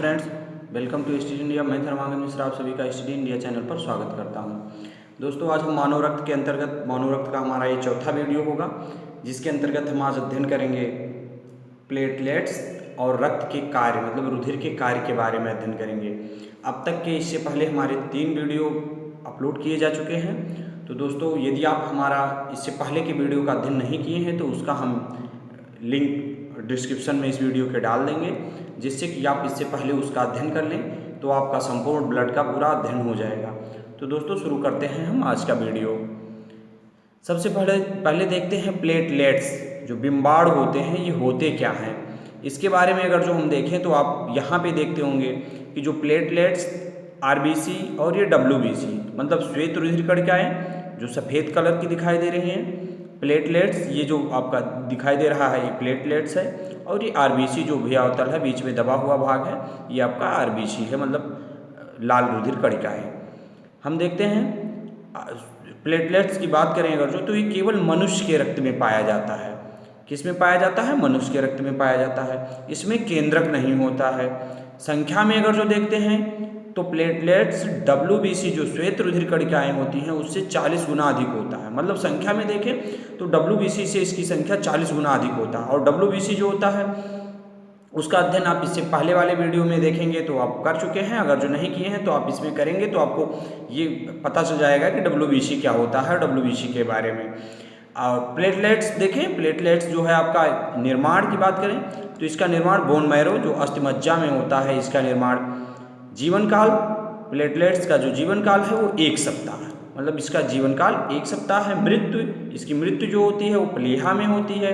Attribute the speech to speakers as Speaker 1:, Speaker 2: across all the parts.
Speaker 1: Friends, welcome to study India. मैं धर्मांगन मिश्रा आप सभी का स्टडी इंडिया चैनल पर स्वागत करता हूं। दोस्तों, आज हम मानव रक्त के अंतर्गत मानव रक्त का हमारा ये चौथा वीडियो होगा, जिसके अंतर्गत हम आज अध्ययन करेंगे प्लेटलेट्स और रक्त के कार्य मतलब रुधिर के कार्य के बारे में अध्ययन करेंगे। अब तक के इससे पहले हमारे 3 वीडियो अपलोड किए जा चुके हैं। तो दोस्तों, यदि आप हमारा इससे पहले के वीडियो का अध्ययन नहीं किए हैं तो उसका हम लिंक डिस्क्रिप्शन में इस वीडियो के डाल देंगे, जिससे कि आप इससे पहले उसका अध्ययन कर लें तो आपका संपूर्ण ब्लड का पूरा अध्ययन हो जाएगा। तो दोस्तों, शुरू करते हैं हम आज का वीडियो। सबसे पहले देखते हैं प्लेटलेट्स जो बिम्बाड़ होते हैं ये होते क्या हैं। इसके बारे में अगर जो हम देखें तो आप यहाँ पे देखते होंगे कि जो प्लेटलेट्स आरबीसी और ये डब्ल्यूबीसी मतलब श्वेत रुधिर कणिकाएं जो सफ़ेद कलर की दिखाई दे रही हैं, प्लेटलेट्स ये जो आपका दिखाई दे रहा है ये प्लेटलेट्स है, और ये आरबीसी जो भूयावतल है बीच में दबा हुआ भाग है ये आपका आरबीसी है मतलब लाल रुधिर कणिका है। हम देखते हैं प्लेटलेट्स की बात करें अगर जो तो ये केवल मनुष्य के रक्त में पाया जाता है। किस में पाया जाता है? मनुष्य के रक्त में पाया जाता है। इसमें केंद्रक नहीं होता है। संख्या में अगर जो देखते हैं तो प्लेटलेट्स डब्ल्यूबीसी जो श्वेत रुधिर कणिकाएं होती हैं उससे 40 गुना अधिक होता है। मतलब संख्या में देखें तो डब्ल्यूबीसी से इसकी संख्या 40 गुना अधिक होता है। और डब्ल्यूबीसी जो होता है उसका अध्ययन आप इससे पहले वाले वीडियो में देखेंगे तो आप कर चुके हैं। अगर जो नहीं किए हैं तो आप इसमें करेंगे तो आपको ये पता चल जाएगा कि डब्ल्यूबीसी क्या होता है, डब्ल्यूबीसी के बारे में। और प्लेटलेट्स देखें, प्लेटलेट्स जो है आपका निर्माण की बात करें तो इसका निर्माण बोन मैरो जो अस्थिमज्जा में होता है, इसका निर्माण। जीवन काल प्लेटलेट्स का जो जीवन काल है वो 1 सप्ताह है, मतलब इसका जीवन काल 1 सप्ताह है। मृत्यु, इसकी मृत्यु जो होती है वो प्लीहा में होती है।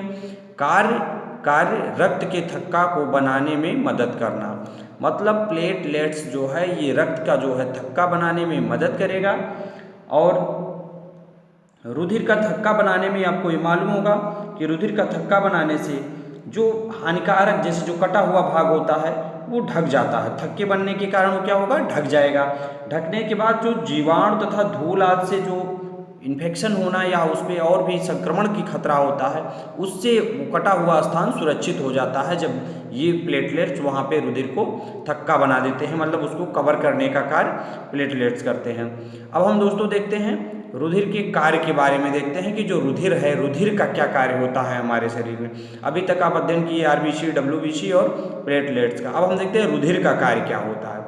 Speaker 1: कार्य रक्त के थक्का को बनाने में मदद करना, मतलब प्लेटलेट्स जो है ये रक्त का जो है थक्का बनाने में मदद करेगा। और रुधिर का थक्का बनाने में आपको ये मालूम होगा कि रुधिर का थक्का बनाने से जो हानिकारक जैसे जो कटा हुआ भाग होता है वो ढक जाता है। थक्के बनने के कारण वो क्या होगा? ढक जाएगा। ढकने के बाद जो जीवाणु तथा धूल आदि से जो इन्फेक्शन होना या उस पर और भी संक्रमण की खतरा होता है उससे वो कटा हुआ स्थान सुरक्षित हो जाता है जब ये प्लेटलेट्स वहाँ पे रुधिर को थक्का बना देते हैं, मतलब उसको कवर करने का कार्य प्लेटलेट्स करते हैं। अब हम दोस्तों देखते हैं रुधिर के कार्य के बारे में, देखते हैं कि जो रुधिर है रुधिर का क्या कार्य होता है हमारे शरीर में। अभी तक आप अध्ययन किए आरबीसी, डब्ल्यूबीसी और प्लेटलेट्स का। अब हम देखते हैं रुधिर का कार्य क्या होता है।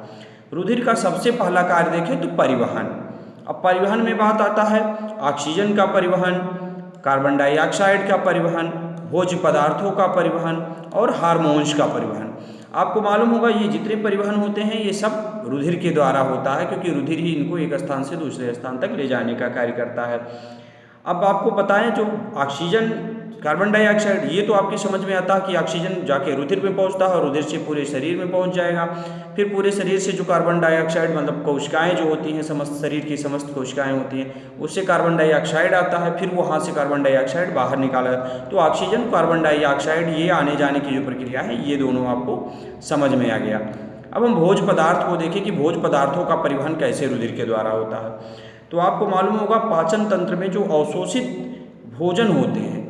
Speaker 1: रुधिर का सबसे पहला कार्य देखें तो परिवहन। अब परिवहन में बात आता है ऑक्सीजन का परिवहन, कार्बन डाइऑक्साइड का परिवहन, भोज्य पदार्थों का परिवहन और हार्मोन्स का परिवहन। आपको मालूम होगा ये जितने परिवहन होते हैं ये सब रुधिर के द्वारा होता है, क्योंकि रुधिर ही इनको एक स्थान से दूसरे स्थान तक ले जाने का कार्य करता है। अब आपको बताएं जो ऑक्सीजन, कार्बन डाइऑक्साइड, ये तो आपके समझ में आता है कि ऑक्सीजन जाके रुधिर में पहुंचता है और रुधिर से पूरे शरीर में पहुंच जाएगा। फिर पूरे शरीर से जो कार्बन डाइऑक्साइड मतलब कोशिकाएं जो होती हैं, समस्त शरीर की समस्त कोशिकाएं होती हैं, उससे कार्बन डाइऑक्साइड आता है, फिर वहाँ से कार्बन डाइऑक्साइड बाहर निकाला। तो ऑक्सीजन, कार्बन डाइऑक्साइड ये आने जाने की जो प्रक्रिया है ये दोनों आपको समझ में आ गया। अब हम भोज्य पदार्थ को देखें कि भोज्य पदार्थों का परिवहन कैसे रुधिर के द्वारा होता है। तो आपको मालूम होगा पाचन तंत्र में जो अवशोषित भोजन होते हैं,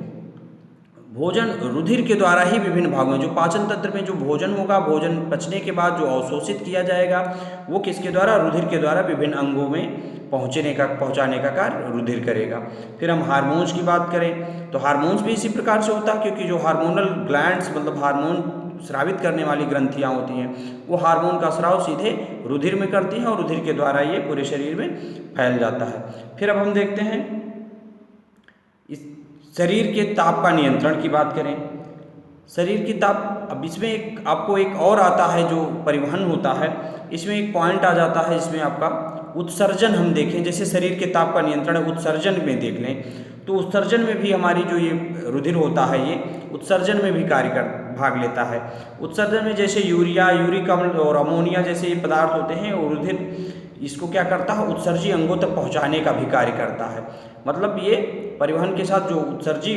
Speaker 1: भोजन रुधिर के द्वारा ही विभिन्न भागों में जो पाचन तंत्र में जो भोजन होगा, भोजन पचने के बाद जो अवशोषित किया जाएगा वो किसके द्वारा? रुधिर के द्वारा विभिन्न अंगों में पहुंचाने का कार्य रुधिर करेगा। फिर हम हार्मोन्स की बात करें तो हार्मोन्स भी इसी प्रकार से होता है, क्योंकि जो हार्मोनल ग्लैंड्स मतलब हार्मोन स्रावित करने वाली ग्रंथियां होती हैं वो हार्मोन का स्राव सीधे रुधिर में करती हैं और रुधिर के द्वारा ये पूरे शरीर में फैल जाता है। फिर अब हम देखते हैं इस शरीर के ताप का नियंत्रण की बात करें। शरीर की ताप, अब इसमें आपको एक और आता है जो परिवहन होता है, इसमें एक पॉइंट आ जाता है इसमें आपका उत्सर्जन। हम देखें जैसे शरीर के ताप का नियंत्रण उत्सर्जन में देख लें तो उत्सर्जन में भी हमारी जो ये रुधिर होता है ये उत्सर्जन में भी भाग लेता है। उत्सर्जन में जैसे यूरिया, यूरिक अम्ल और अमोनिया जैसे ये पदार्थ होते हैं और रुधिर इसको क्या करता है? उत्सर्जी अंगों तक पहुंचाने का भी कार्य करता है। मतलब ये परिवहन के साथ जो उत्सर्जी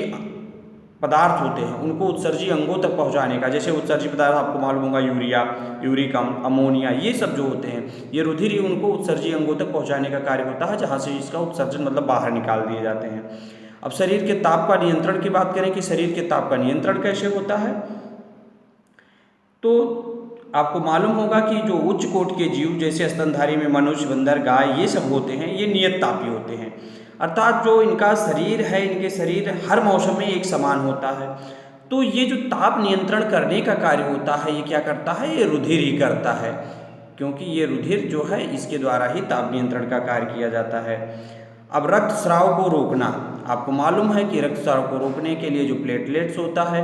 Speaker 1: पदार्थ होते हैं उनको उत्सर्जी अंगों तक पहुंचाने का, जैसे उत्सर्जी पदार्थ आपको मालूम होगा यूरिया, यूरिक अम्ल, अमोनिया, ये सब जो होते हैं ये रुधिर ही उनको उत्सर्जी अंगों तक पहुंचाने का कार्य होता है, जहाँ से इसका उत्सर्जन मतलब बाहर निकाल दिए जाते हैं। अब शरीर के ताप का नियंत्रण की बात करें कि शरीर के ताप का नियंत्रण कैसे होता है, तो आपको मालूम होगा कि जो उच्च कोटि के जीव जैसे स्तनधारी में मनुष्य, बंदर, गाय ये सब होते हैं, ये नियत तापी होते हैं। अर्थात जो इनका शरीर है, इनके शरीर हर मौसम में एक समान होता है। तो ये जो ताप नियंत्रण करने का कार्य होता है, ये क्या करता है, ये रुधिर ही करता है, क्योंकि ये रुधिर जो है इसके द्वारा ही ताप नियंत्रण का कार्य किया जाता है। अब रक्त स्राव को रोकना, आपको मालूम है कि रक्त स्राव को रोकने के लिए जो प्लेटलेट्स होता है,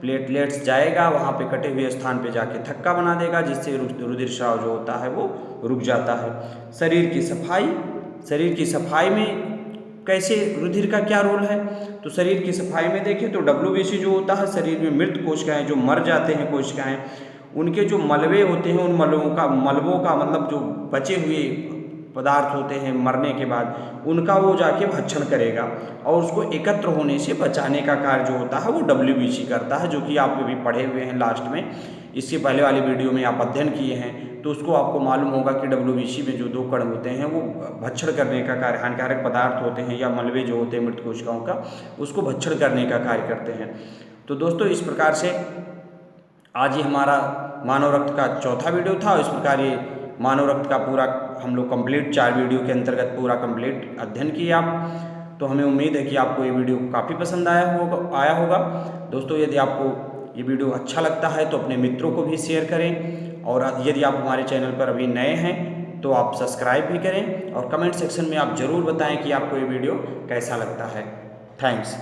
Speaker 1: प्लेटलेट्स जाएगा वहाँ पे कटे हुए स्थान पे जाके थक्का बना देगा, जिससे रुधिर स्राव जो होता है वो रुक जाता है। शरीर की सफाई, शरीर की सफाई में कैसे रुधिर का क्या रोल है, तो शरीर की सफाई में देखें तो WBC जो होता है, शरीर में मृत कोशिकाएं जो मर जाते हैं कोशिकाएं, उनके जो मलबे होते हैं, उन मलबों का मतलब जो बचे हुए पदार्थ होते हैं मरने के बाद, उनका वो जाके भक्षण करेगा और उसको एकत्र होने से बचाने का कार्य जो होता है वो WBC करता है, जो कि आप भी पढ़े हुए हैं लास्ट में। इससे पहले वाली वीडियो में आप अध्ययन किए हैं, तो उसको आपको मालूम होगा कि WBC में जो 2 कण होते हैं वो भक्षण करने का कार्य, हानिकारक पदार्थ होते हैं या मलबे जो होते हैं मृत कोशिकाओं का, उसको भक्षण करने का कार्य करते हैं। तो दोस्तों इस प्रकार से आज ये हमारा मानव रक्त का चौथा वीडियो था। इस प्रकार ये मानव रक्त का पूरा हम लोग कंप्लीट 4 वीडियो के अंतर्गत पूरा कंप्लीट अध्ययन किए आप। तो हमें उम्मीद है कि आपको ये वीडियो काफ़ी पसंद आया होगा। दोस्तों यदि आपको ये वीडियो अच्छा लगता है तो अपने मित्रों को भी शेयर करें, और यदि आप हमारे चैनल पर अभी नए हैं तो आप सब्सक्राइब भी करें, और कमेंट सेक्शन में आप ज़रूर बताएं कि आपको ये वीडियो कैसा लगता है। थैंक्स।